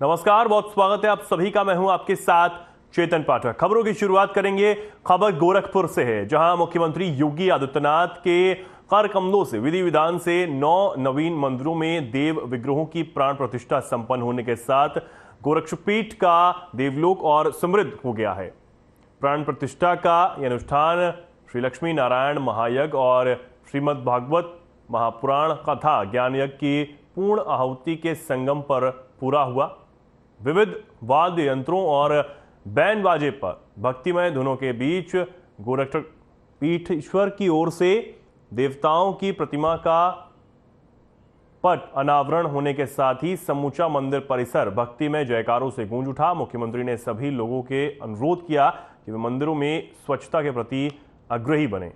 नमस्कार, बहुत स्वागत है आप सभी का। मैं हूं आपके साथ चेतन पाठक। खबरों की शुरुआत करेंगे। खबर गोरखपुर से है, जहां मुख्यमंत्री योगी आदित्यनाथ के कर कमलों से विधि विधान से 9 नवीन मंदिरों में देव विग्रहों की प्राण प्रतिष्ठा संपन्न होने के साथ गोरक्षपीठ का देवलोक और समृद्ध हो गया है। प्राण प्रतिष्ठा का यह अनुष्ठान श्री लक्ष्मी नारायण महायज्ञ और श्रीमद् भागवत महापुराण कथा ज्ञान यज्ञ की पूर्ण आहुति के संगम पर पूरा हुआ। विविध वाद्य यंत्रों और बैंड बाजे पर भक्तिमय धुनों के बीच गोरक्षपीठ ईश्वर की ओर से देवताओं की प्रतिमा का पट अनावरण होने के साथ ही समूचा मंदिर परिसर भक्तिमय जयकारों से गूंज उठा। मुख्यमंत्री ने सभी लोगों के अनुरोध किया कि वे मंदिरों में स्वच्छता के प्रति आग्रही बने।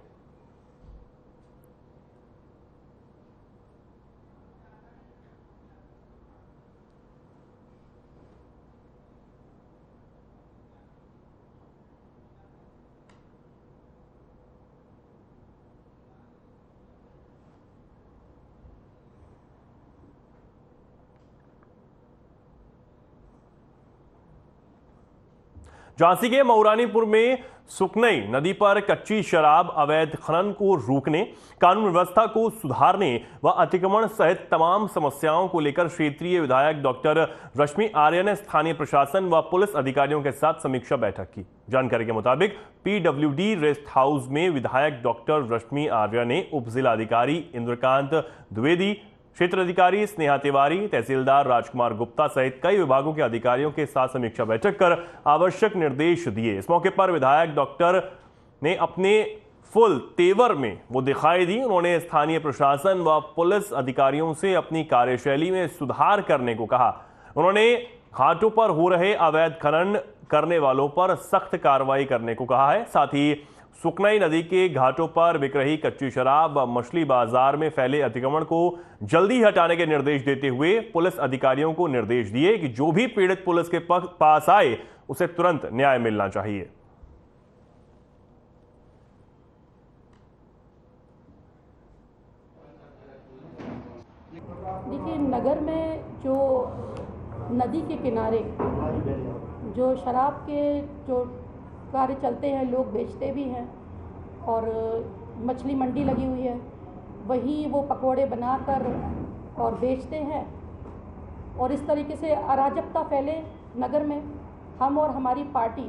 झांसी के मऊरानीपुर में सुकनई नदी पर कच्ची शराब अवैध खनन को रोकने, कानून व्यवस्था को सुधारने व अतिक्रमण सहित तमाम समस्याओं को लेकर क्षेत्रीय विधायक डॉक्टर रश्मि आर्य ने स्थानीय प्रशासन व पुलिस अधिकारियों के साथ समीक्षा बैठक की। जानकारी के मुताबिक पीडब्ल्यूडी रेस्ट हाउस में विधायक डॉक्टर रश्मि आर्य ने उप जिलाधिकारी इंद्रकांत द्विवेदी, क्षेत्र अधिकारी स्नेहा तिवारी, तहसीलदार राजकुमार गुप्ता सहित कई विभागों के अधिकारियों के साथ समीक्षा बैठक कर आवश्यक निर्देश दिए। इस मौके पर विधायक डॉक्टर ने अपने फुल तेवर में वो दिखाई दी। उन्होंने स्थानीय प्रशासन व पुलिस अधिकारियों से अपनी कार्यशैली में सुधार करने को कहा। उन्होंने घाटों पर हो रहे अवैध खनन करने वालों पर सख्त कार्रवाई करने को कहा है। साथ ही सुकनई नदी के घाटों पर बिक रही कच्ची शराब व मछली बाजार में फैले अतिक्रमण को जल्दी हटाने के निर्देश देते हुए पुलिस अधिकारियों को निर्देश दिए कि जो भी पीड़ित पुलिस के पास आए उसे तुरंत न्याय मिलना चाहिए। देखिए, नगर में जो नदी के किनारे जो शराब के जो कार्य चलते हैं, लोग बेचते भी हैं और मछली मंडी लगी हुई है, वहीं वो पकोड़े बनाकर और बेचते हैं और इस तरीके से अराजकता फैले नगर में। हम और हमारी पार्टी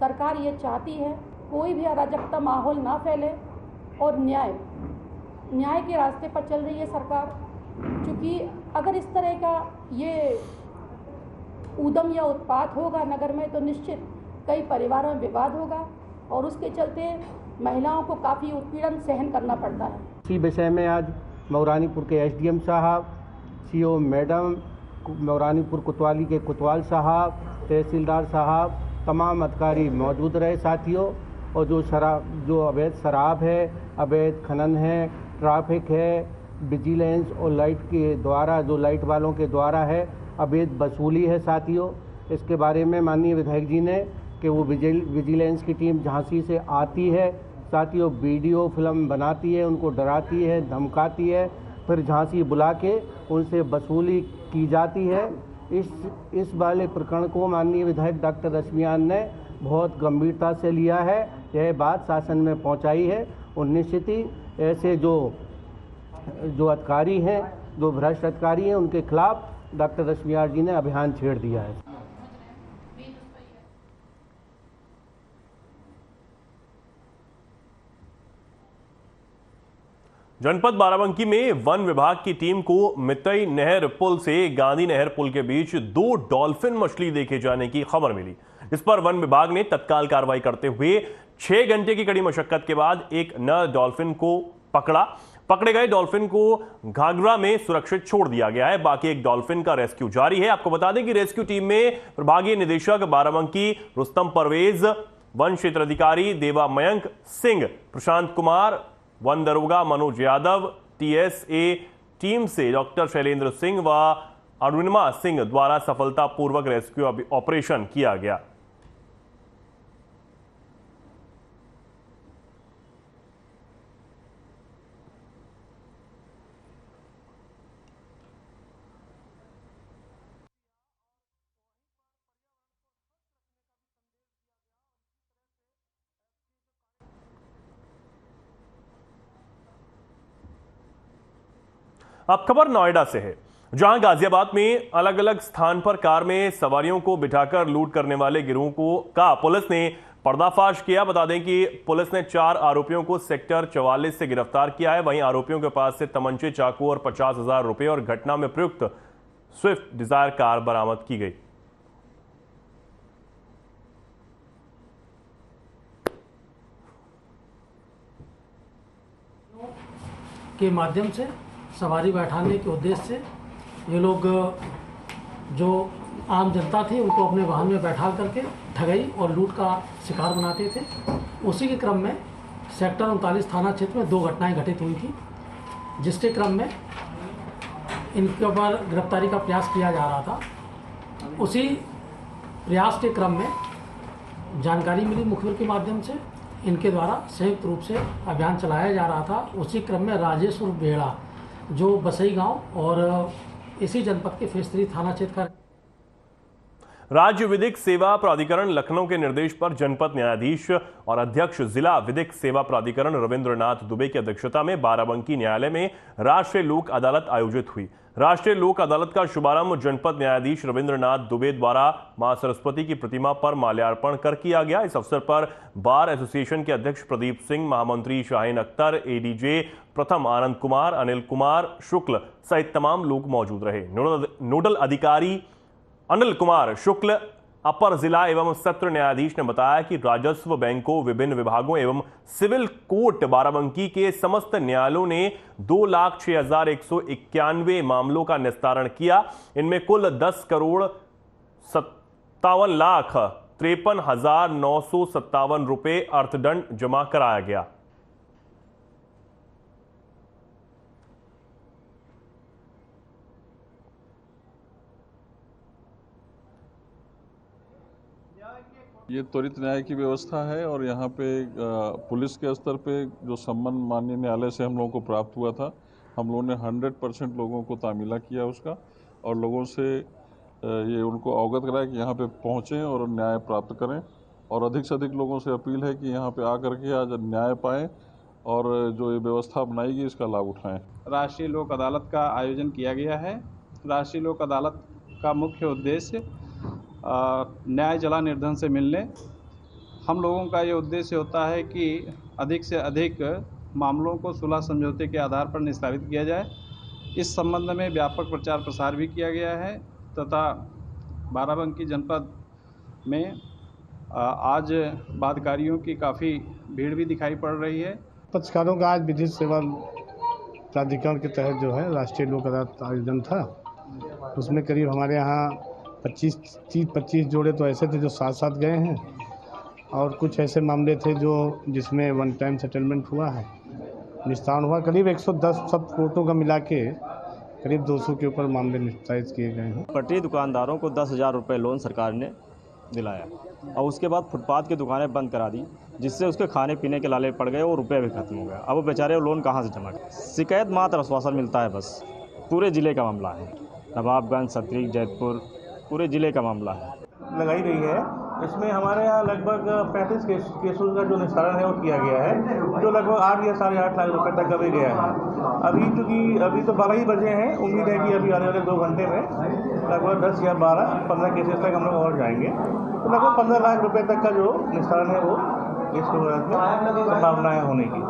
सरकार ये चाहती है कोई भी अराजकता माहौल ना फैले और न्याय के रास्ते पर चल रही है सरकार। क्योंकि अगर इस तरह का ये ऊधम या उत्पात होगा नगर में तो निश्चित कई परिवारों में विवाद होगा और उसके चलते महिलाओं को काफ़ी उत्पीड़न सहन करना पड़ता है। इसी विषय में आज मऊरानीपुर के एसडीएम साहब, सीओ मैडम, मऊरानीपुर कोतवाली के कोतवाल साहब, तहसीलदार साहब, तमाम अधिकारी मौजूद रहे साथियों। और जो अवैध शराब है, अवैध खनन है, ट्रैफिक है, विजिलेंस और लाइट के द्वारा जो लाइट वालों के द्वारा है अवैध वसूली है साथियों, इसके बारे में माननीय विधायक जी ने कि वो विजिलेंस की टीम झांसी से आती है साथियों, वीडियो फिल्म बनाती है, उनको डराती है, धमकाती है, फिर झांसी बुला के उनसे वसूली की जाती है। इस वाले प्रकरण को माननीय विधायक डॉक्टर रश्मि आर्य ने बहुत गंभीरता से लिया है, यह बात शासन में पहुंचाई है और निश्चित ही ऐसे जो अधिकारी हैं, जो भ्रष्ट अधिकारी हैं, उनके खिलाफ डॉक्टर रश्मि आर्य जी ने अभियान छेड़ दिया है। जनपद बाराबंकी में वन विभाग की टीम को मितई नहर पुल से गांधी नहर पुल के बीच 2 डॉल्फिन मछली देखे जाने की खबर मिली। इस पर वन विभाग ने तत्काल कार्रवाई करते हुए 6 घंटे की कड़ी मशक्कत के बाद एक नर डॉल्फिन को पकड़ा। पकड़े गए डॉल्फिन को घाघरा में सुरक्षित छोड़ दिया गया है। बाकी एक डॉल्फिन का रेस्क्यू जारी है। आपको बता दें कि रेस्क्यू टीम में प्रभागीय निदेशक बाराबंकी रुस्तम परवेज, वन क्षेत्र अधिकारी देवा मयंक सिंह, प्रशांत कुमार, वन दरोगा मनोज यादव, टीएसए टीम से डॉक्टर शैलेंद्र सिंह व अरुणिमा सिंह द्वारा सफलतापूर्वक रेस्क्यू ऑपरेशन किया गया। अब खबर नोएडा से है, जहां गाजियाबाद में अलग अलग स्थान पर कार में सवारियों को बिठाकर लूट करने वाले गिरोह का पुलिस ने पर्दाफाश किया। बता दें कि पुलिस ने 4 आरोपियों को सेक्टर 44 से गिरफ्तार किया है। वहीं आरोपियों के पास से तमंचे, चाकू और 50,000 रुपए और घटना में प्रयुक्त स्विफ्ट डिजायर कार बरामद की गई। के माध्यम से सवारी बैठाने के उद्देश्य से ये लोग जो आम जनता थी उनको अपने वाहन में बैठा करके ठगाई और लूट का शिकार बनाते थे। उसी के क्रम में सेक्टर 39 थाना क्षेत्र में 2 घटनाएं घटित हुई थी, जिसके क्रम में इनके ऊपर गिरफ्तारी का प्रयास किया जा रहा था। उसी प्रयास के क्रम में जानकारी मिली मुखबिर के माध्यम से, इनके द्वारा संयुक्त रूप से अभियान चलाया जा रहा था। उसी क्रम में राजेश उर्फ बेड़ा जो बसई गांव और इसी जनपद के फेस 3 थाना क्षेत्र का राज्य विधिक सेवा प्राधिकरण लखनऊ के निर्देश पर जनपद न्यायाधीश और अध्यक्ष जिला विधिक सेवा प्राधिकरण रविंद्रनाथ दुबे की अध्यक्षता में बाराबंकी न्यायालय में राष्ट्रीय लोक अदालत आयोजित हुई। राष्ट्रीय लोक अदालत का शुभारंभ जनपद न्यायाधीश रविंद्रनाथ दुबे द्वारा मां सरस्वती की प्रतिमा पर माल्यार्पण कर किया गया। इस अवसर पर बार एसोसिएशन के अध्यक्ष प्रदीप सिंह, महामंत्री शाहीन अख्तर, एडीजे प्रथम आनंद कुमार, अनिल कुमार शुक्ल सहित तमाम लोग मौजूद रहे। नोडल अधिकारी अनिल कुमार शुक्ल, अपर जिला एवं सत्र न्यायाधीश ने बताया कि राजस्व, बैंकों, विभिन्न विभागों एवं सिविल कोर्ट बाराबंकी के समस्त न्यायालयों ने 2,06,191 मामलों का निस्तारण किया। इनमें कुल 10,57,53,957 रुपए अर्थदंड जमा कराया गया। ये त्वरित न्याय की व्यवस्था है और यहाँ पे पुलिस के स्तर पे जो सम्मान माननीय न्यायालय से हम लोगों को प्राप्त हुआ था, हम लोगों ने 100% लोगों को तामीला किया उसका और लोगों से ये उनको अवगत कराया कि यहाँ पे पहुँचें और न्याय प्राप्त करें। और अधिक से अधिक लोगों से अपील है कि यहाँ पे आकर के आज न्याय पाएँ और जो ये व्यवस्था बनाई गई इसका लाभ उठाएँ। राष्ट्रीय लोक अदालत का आयोजन किया गया है। राष्ट्रीय लोक अदालत का मुख्य उद्देश्य न्याय जला निर्धन से मिलने। हम लोगों का ये उद्देश्य होता है कि अधिक से अधिक मामलों को सुलह समझौते के आधार पर निस्तारित किया जाए। इस संबंध में व्यापक प्रचार प्रसार भी किया गया है तथा बाराबंकी जनपद में आज वादकारियों की काफ़ी भीड़ भी दिखाई पड़ रही है। पक्षकारों का आज विधिक सेवा प्राधिकरण के तहत जो है राष्ट्रीय लोक अदालत आयोजन था, उसमें करीब हमारे यहाँ 25 जोड़े तो ऐसे थे जो साथ गए हैं और कुछ ऐसे मामले थे जो जिसमें वन टाइम सेटलमेंट हुआ है, निस्तारण हुआ। करीब 110 सब कोर्टों का मिला के करीब 200 के ऊपर मामले निस्तारित किए गए हैं। पटरी दुकानदारों को 10,000 रुपये लोन सरकार ने दिलाया और उसके बाद फुटपाथ की दुकानें बंद करा दी, जिससे उसके खाने पीने के लाले पड़ गए और रुपये भी खत्म हो गए। अब वो बेचारे लोन कहाँ से जमा करें। शिकायत मात्र आश्वासन मिलता है, बस पूरे ज़िले का मामला है। नवाबगंज, सतरी, जैतपुर पूरे ज़िले का मामला है। लगाई गई है। इसमें हमारे यहाँ लगभग 35 केसों का जो निस्तारण है वो किया गया है, जो लगभग 8 या 8.5 लाख रुपए तक का भी गया है। अभी तो 12 ही बजे हैं, उम्मीद है कि अभी आने वाले 2 घंटे में लगभग 10 या 15 केसेस तक हम लोग और जाएंगे, तो लगभग 15 लाख रुपए तक का जो निस्तारण है वो इसके संभावना है होने की।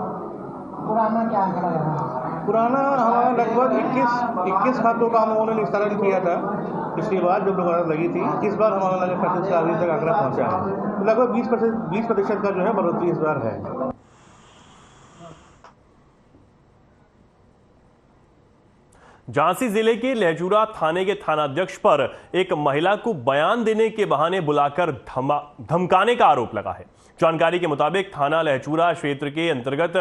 पुराना हमारा लगभग 21 खातों का हम लोगों ने निस्तारण किया था पिछली बार जब दोबारा लगी थी। इस बार हमारा लगभग 35 का अभी तक आंकड़ा पहुंचा है, तो लगभग 20% का जो है बढ़ोतरी इस बार है। झांसी जिले के लहचूरा थाने के थानाध्यक्ष पर एक महिला को बयान देने के बहाने बुलाकर धमकाने का आरोप लगा है। जानकारी के मुताबिक थाना लहचूरा क्षेत्र के अंतर्गत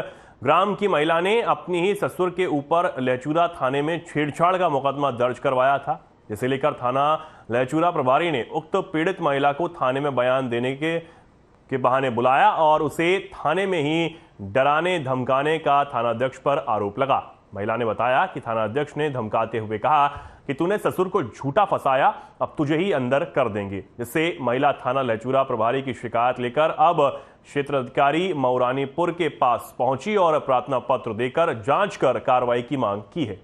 ग्राम की महिला ने अपनी ही ससुर के ऊपर लहचूरा थाने में छेड़छाड़ का मुकदमा दर्ज करवाया था, जिसे लेकर थाना लहचूरा प्रभारी ने उक्त पीड़ित महिला को थाने में बयान देने के बहाने बुलाया और उसे थाने में ही डराने धमकाने का थानाध्यक्ष पर आरोप लगा। महिला ने बताया कि थानाध्यक्ष ने धमकाते हुए कहा कि तूने ससुर को झूठा फंसाया, अब तुझे ही अंदर कर देंगे। जिससे महिला थाना लहचूरा प्रभारी की शिकायत लेकर अब क्षेत्राधिकारी मौरानीपुर के पास पहुंची और प्रार्थना पत्र देकर जांच कर कार्रवाई की मांग की है।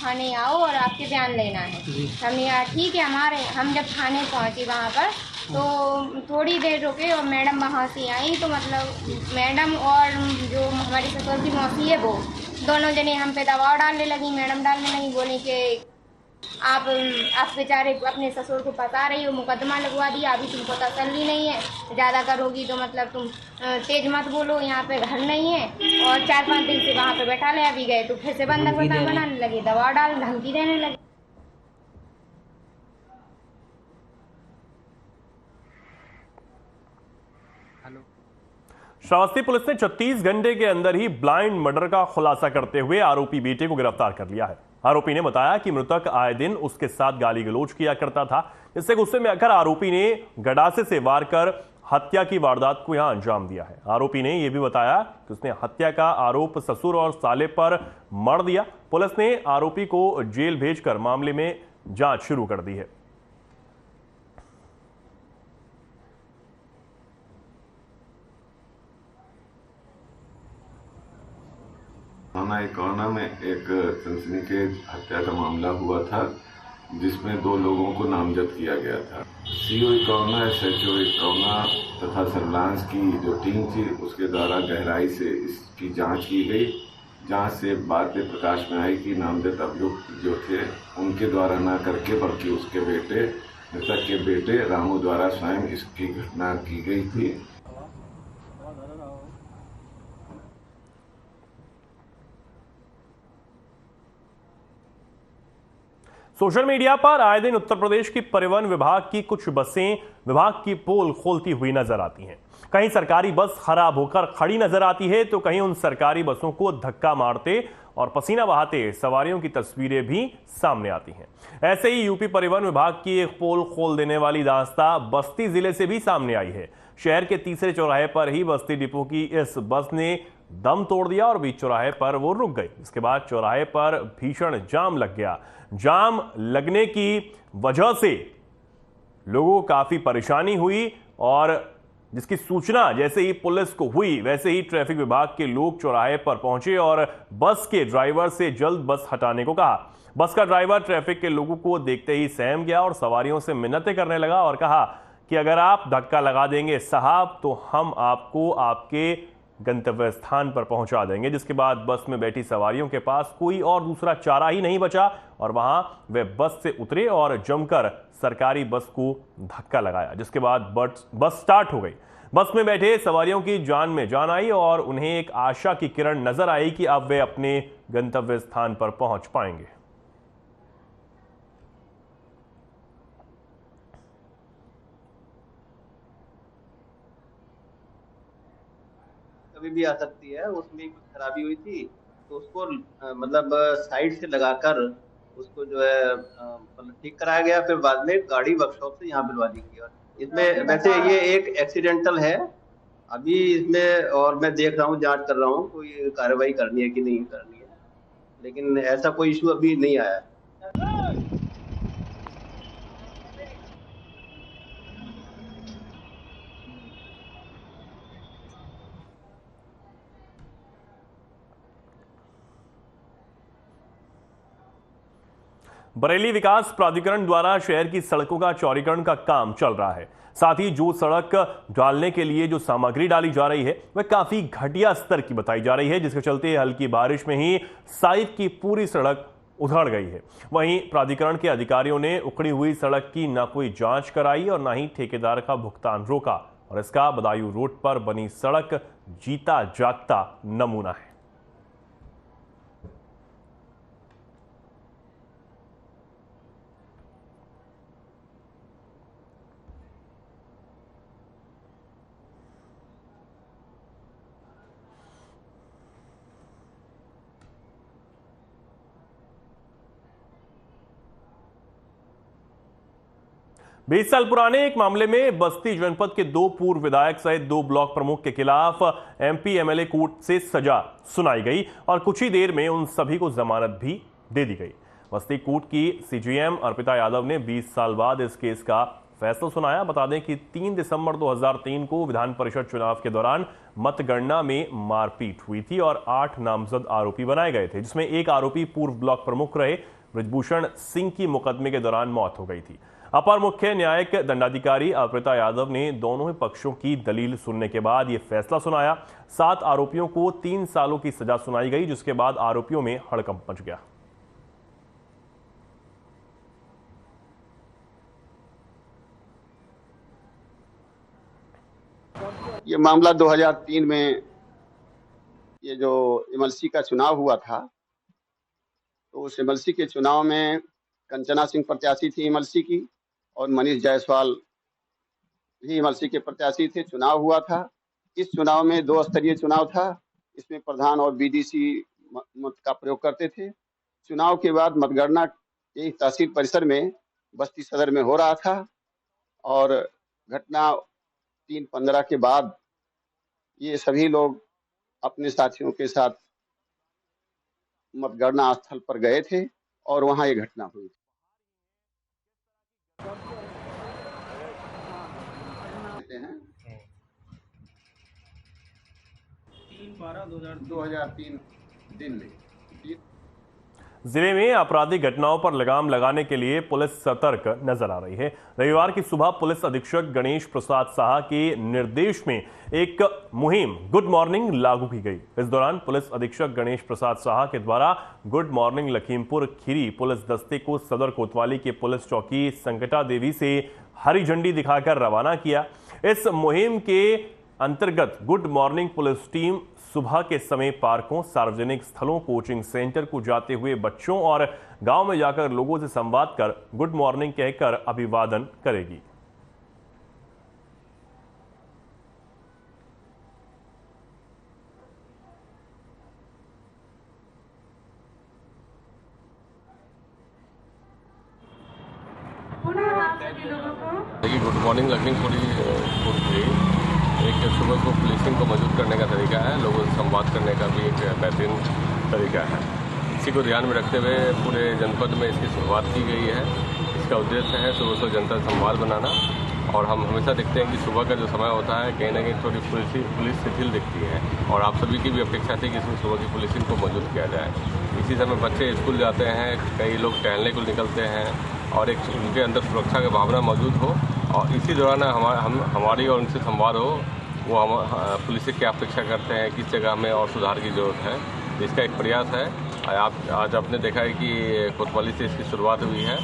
थाने आओ और आपके बयान लेना है। हमने कहा ठीक है। हम जब थाने पहुँचे वहाँ पर तो थोड़ी देर रुके और मैडम वहाँ से आई, तो मतलब मैडम और जो हमारी ससुर की मौसी है वो दोनों जने हम पे दबाव डालने लगी। मैडम डालने लगी, बोली कि आप बेचारे अपने ससुर को फंसा रही हो, मुकदमा लगवा दिया, अभी तुमको तसल्ली नहीं है, ज़्यादा करोगी तो मतलब तुम तेज मत बोलो, यहाँ पे घर नहीं है। और 4-5 दिन से वहाँ पे बैठा ले, अभी गए तो फिर से बंधक बनाने लगे, दबाव डाल धमकी देने लगे। श्रावस्ती पुलिस ने 36 घंटे के अंदर ही ब्लाइंड मर्डर का खुलासा करते हुए आरोपी बेटे को गिरफ्तार कर लिया है। आरोपी ने बताया कि मृतक आए दिन उसके साथ गाली गलौज किया करता था, जिससे गुस्से में आकर आरोपी ने गडासे से वार कर हत्या की वारदात को यहां अंजाम दिया है। आरोपी ने यह भी बताया कि उसने हत्या का आरोप ससुर और साले पर मढ़ दिया। पुलिस ने आरोपी को जेल भेजकर मामले में जांच शुरू कर दी है। कोरोना में एक सनसनीखेज हत्या का मामला हुआ था, जिसमें 2 लोगों को नामजद किया गया था। सीओ कोरोना, SHO कोरोना तथा सर्विलांस की जो टीम थी उसके द्वारा गहराई से इसकी जांच की गई। जांच से बात प्रकाश में आई कि नामजद अभियुक्त जो थे उनके द्वारा न करके बल्कि उसके बेटे, मृतक के बेटे रामू द्वारा स्वयं इसकी घटना की गई थी। सोशल मीडिया पर आए दिन उत्तर प्रदेश की परिवहन विभाग की कुछ बसें विभाग की पोल खोलती हुई नजर आती हैं। कहीं सरकारी बस खराब होकर खड़ी नजर आती है तो कहीं उन सरकारी बसों को धक्का मारते और पसीना बहाते सवारियों की तस्वीरें भी सामने आती हैं। ऐसे ही यूपी परिवहन विभाग की एक पोल खोल देने वाली दास्तां बस्ती जिले से भी सामने आई है। शहर के तीसरे चौराहे पर ही बस्ती डिपो की इस बस ने दम तोड़ दिया और बीच चौराहे पर वो रुक गई। इसके बाद चौराहे पर भीषण जाम लग गया। जाम लगने की वजह से लोगों को काफी परेशानी हुई और जिसकी सूचना जैसे ही पुलिस को हुई वैसे ही ट्रैफिक विभाग के लोग चौराहे पर पहुंचे और बस के ड्राइवर से जल्द बस हटाने को कहा। बस का ड्राइवर ट्रैफिक के लोगों को देखते ही सहम गया और सवारियों से मिन्नतें करने लगा और कहा कि अगर आप धक्का लगा देंगे साहब तो हम आपको आपके गंतव्य स्थान पर पहुंचा देंगे। जिसके बाद बस में बैठी सवारियों के पास कोई और दूसरा चारा ही नहीं बचा और वहां वे बस से उतरे और जमकर सरकारी बस को धक्का लगाया। जिसके बाद बस स्टार्ट हो गई। बस में बैठे सवारियों की जान में जान आई और उन्हें एक आशा की किरण नजर आई कि अब वे अपने गंतव्य स्थान पर पहुंच पाएंगे। कभी भी आ सकती है। उसमें कुछ खराबी हुई थी तो उसको मतलब साइड से लगाकर उसको जो है मतलब ठीक कराया गया। फिर बाद में गाड़ी वर्कशॉप से यहाँ बुलवा दी गई। और इसमें वैसे ये एक एक्सीडेंटल है अभी इसमें, और मैं देख रहा हूँ, जांच कर रहा हूँ कोई कार्रवाई करनी है कि नहीं करनी है, लेकिन ऐसा कोई इशू अभी नहीं आया है। बरेली विकास प्राधिकरण द्वारा शहर की सड़कों का चौड़ीकरण का काम चल रहा है। साथ ही जो सड़क डालने के लिए जो सामग्री डाली जा रही है वह काफी घटिया स्तर की बताई जा रही है, जिसके चलते हल्की बारिश में ही साइड की पूरी सड़क उधड़ गई है। वहीं प्राधिकरण के अधिकारियों ने उखड़ी हुई सड़क की न कोई जांच कराई और न ही ठेकेदार का भुगतान रोका और इसका बदायूं रोड पर बनी सड़क जीता जागता नमूना है। बीस साल पुराने एक मामले में बस्ती जनपद के 2 पूर्व विधायक सहित 2 ब्लॉक प्रमुख के खिलाफ MP MLA कोर्ट से सजा सुनाई गई और कुछ ही देर में उन सभी को जमानत भी दे दी गई। बस्ती कोर्ट की CGM अर्पिता यादव ने 20 साल बाद इस केस का फैसला सुनाया। बता दें कि 3 दिसंबर 2003 को विधान परिषद चुनाव के दौरान मतगणना में मारपीट हुई थी और 8 नामजद आरोपी बनाए गए थे, जिसमें एक आरोपी पूर्व ब्लॉक प्रमुख रहे बृजभूषण सिंह की मुकदमे के दौरान मौत हो गई थी। अपर मुख्य न्यायिक दंडाधिकारी अर्पिता यादव ने दोनों ही पक्षों की दलील सुनने के बाद ये फैसला सुनाया। 7 आरोपियों को 3 सालों की सजा सुनाई गई, जिसके बाद आरोपियों में हड़कंप मच गया। ये मामला 2003 में ये जो एमएलसी का चुनाव हुआ था, तो उस एमएलसी के चुनाव में कंचना सिंह प्रत्याशी थी एमएलसी की और मनीष जायसवाल भी एमएलसी के प्रत्याशी थे। चुनाव हुआ था। इस चुनाव में 2 स्तरीय चुनाव था। इसमें प्रधान और बीडीसी मत का प्रयोग करते थे। चुनाव के बाद मतगणना यही तहसील परिसर में बस्ती सदर में हो रहा था और घटना 3/15 के बाद ये सभी लोग अपने साथियों के साथ मतगणना स्थल पर गए थे और वहां ये घटना हुई। 3/12/2003 दिन में जिले में आपराधिक घटनाओं पर लगाम लगाने के लिए पुलिस सतर्क नजर आ रही है। रविवार की सुबह पुलिस अधीक्षक गणेश प्रसाद साहा के निर्देश में एक मुहिम गुड मॉर्निंग लागू की गई। इस दौरान पुलिस अधीक्षक गणेश प्रसाद साहा के द्वारा good morning Lakhimpur Kheri police दस्ते को सदर कोतवाली के पुलिस चौकी संकटा देवी से हरी झंडी दिखाकर रवाना किया। इस मुहिम के अंतर्गत गुड मॉर्निंग पुलिस टीम सुबह के समय पार्कों, सार्वजनिक स्थलों, कोचिंग सेंटर को जाते हुए बच्चों और गांव में जाकर लोगों से संवाद कर गुड मॉर्निंग कहकर अभिवादन करेगी। गुड मॉर्निंग लखीमपुरी एक सुबह को पुलिसिंग को मजबूत करने का तरीका है, लोगों से संवाद करने का भी एक बेहतरीन तरीका है। इसी को ध्यान में रखते हुए पूरे जनपद में इसकी शुरुआत की गई है। इसका उद्देश्य है सुबह सुबह जनता से संवाद बनाना और हम हमेशा देखते हैं कि सुबह का जो समय होता है कहीं ना कहीं थोड़ी पुलिस शिथिल दिखती है और आप सभी की भी अपेक्षा थी कि इसमें सुबह की पुलिसिंग को मजबूत किया जाए। इसी समय बच्चे स्कूल जाते हैं, कई लोग टहलने को निकलते हैं और एक उनके अंदर सुरक्षा की भावना मौजूद हो और इसी दौरान हमारी और उनसे संवाद हो, वो हम पुलिस से क्या अपेक्षा करते हैं, किस जगह में और सुधार की ज़रूरत है। इसका एक प्रयास है। आज आपने देखा है कि कोतवाली से इसकी शुरुआत हुई है।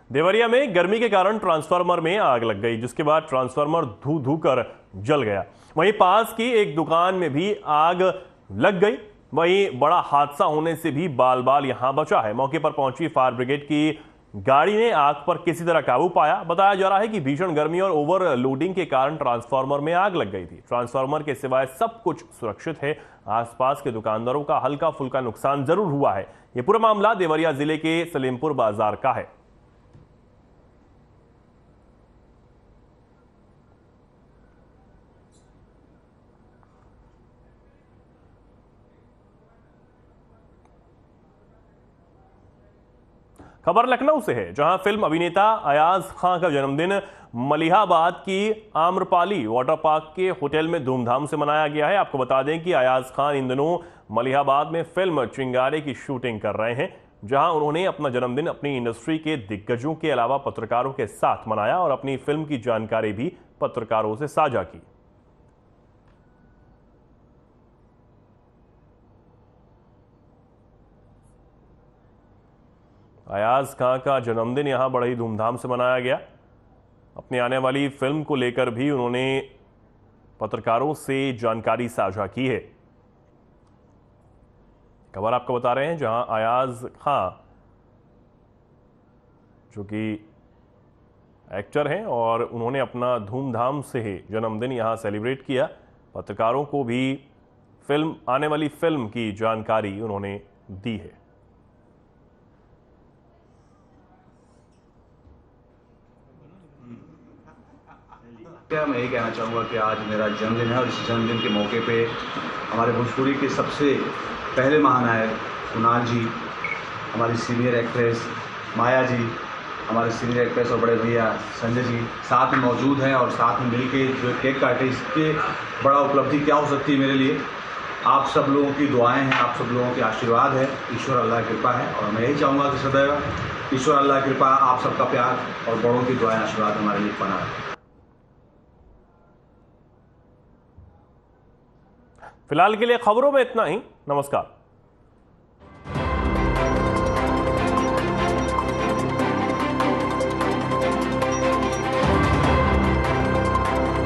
देवरिया में गर्मी के कारण ट्रांसफार्मर में आग लग गई, जिसके बाद ट्रांसफार्मर धू कर जल गया। वहीं पास की एक दुकान में भी आग लग गई। वहीं बड़ा हादसा होने से भी बाल यहां बचा है। मौके पर पहुंची फायर ब्रिगेड की गाड़ी ने आग पर किसी तरह काबू पाया। बताया जा रहा है कि भीषण गर्मी और ओवरलोडिंग के कारण ट्रांसफार्मर में आग लग गई थी। ट्रांसफार्मर के सिवाय सब कुछ सुरक्षित है। आसपास के दुकानदारों का हल्का फुल्का नुकसान जरूर हुआ है। यह पूरा मामला देवरिया जिले के सलेमपुर बाजार का है। खबर लखनऊ से है, जहां फिल्म अभिनेता अयाज खान का जन्मदिन मलिहाबाद की आम्रपाली वाटर पार्क के होटल में धूमधाम से मनाया गया है। आपको बता दें कि अयाज खान इन दिनों मलिहाबाद में फिल्म चिंगारे की शूटिंग कर रहे हैं, जहां उन्होंने अपना जन्मदिन अपनी इंडस्ट्री के दिग्गजों के अलावा पत्रकारों के साथ मनाया और अपनी फिल्म की जानकारी भी पत्रकारों से साझा की। अयाज खान का जन्मदिन यहां बड़े ही धूमधाम से मनाया गया। अपनी आने वाली फिल्म को लेकर भी उन्होंने पत्रकारों से जानकारी साझा की है। खबर आपको बता रहे हैं, जहां अयाज खान जो कि एक्टर हैं और उन्होंने अपना धूमधाम से जन्मदिन यहां सेलिब्रेट किया। पत्रकारों को भी आने वाली फिल्म की जानकारी उन्होंने दी है। मैं यही कहना चाहूँगा कि आज मेरा जन्मदिन है और इस जन्मदिन के मौके पे हमारे भोजपुरी के सबसे पहले महानायक कुणाल जी, हमारी सीनियर एक्ट्रेस माया जी हमारे सीनियर एक्ट्रेस और बड़े भैया संजय जी साथ में मौजूद हैं और साथ में मिलके जो केक काटे, इसके बड़ा उपलब्धि क्या हो सकती है मेरे लिए। आप सब लोगों की दुआएं हैं, आप सब लोगों के आशीर्वाद है, ईश्वर अल्लाह की कृपा है और मैं यही चाहूँगा कि सदैव ईश्वर अल्लाह की कृपा, आप सबका प्यार और बड़ों की दुआएं आशीर्वाद हमारे लिए बना रहे। फिलहाल के लिए खबरों में इतना ही। नमस्कार।